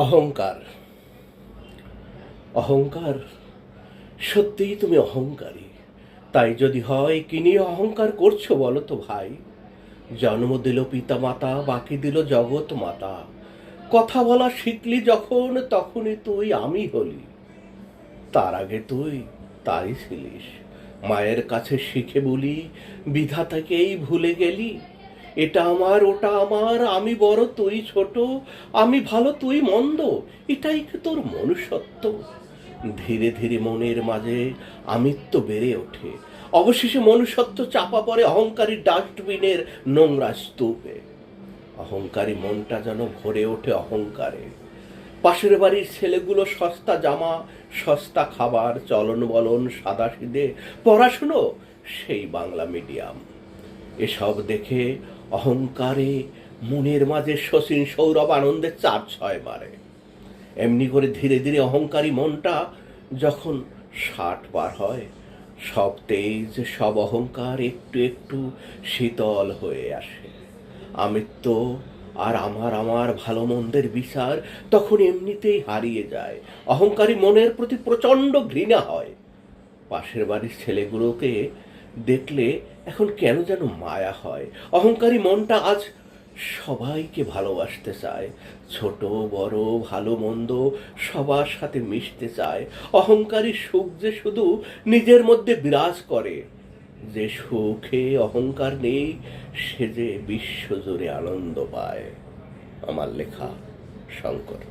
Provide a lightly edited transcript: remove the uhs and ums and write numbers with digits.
অহংকার। অহংকার, সত্যিই তুমি অহংকারী। তাই যদি হয় কি নিয়ে অহংকার করছো বলো তো ভাই? জন্ম দিল পিতা মাতা, বাকি দিল জগৎ মাতা। কথা বলা শিখলি যখন, তখনই তুই আমি হলি। তার আগে তুই তাই ছিলিস। মায়ের কাছে শিখে বলি, বিধাতাকেই ভুলে গেলি। এটা আমার, ওটা আমার, আমি বড় তুই ছোট, আমি ভালো তুই মন্দ, এটাই কি তোর মনুষ্যত্ব? ধীরে ধীরে মনের মাঝে আমিত্ব বেড়ে ওঠে। অবশেষে মনুষ্যত্ব চাপা পড়ে অহংকারী ডাস্টবিনের নোংরা স্তূপে। অহংকারী মনটা যেন ভরে ওঠে অহংকারে। পাশের বাড়ির ছেলেগুলো সস্তা জামা, সস্তা খাবার, চলন বলন সাদাসিধে, পড়াশুনো সেই বাংলা মিডিয়াম। এসব দেখে অহংকারে মনের মাঝে শচীন সৌরভ আনন্দে 4-6 মারে। এমনি করে ধীরে ধীরে অহংকারী মনটা যখন 60 পার হয়, সব তেজ, সব অহংকার একটু একটু শীতল হয়ে আসে। আমিত্ব আর আমার আমার ভালো মন্দের বিচার তখন এমনিতেই হারিয়ে যায়। অহংকারী মনের প্রতি প্রচণ্ড ঘৃণা হয়। পাশের বাড়ির ছেলেগুলোকে দেখলে এখন কেন যেন মায়া হয়। অহংকারী মনটা আজ সবাইকে ভালোবাসতে চায়। ছোট বড় ভালো মন্দ সবার সাথে মিশতে চায়। অহংকারী সুখ যে শুধু নিজের মধ্যে বিরাজ করে। যে সুখে অহংকার নেই, সে যে বিশ্বজুড়ে আনন্দ পায়। আমার লেখা, শঙ্কর।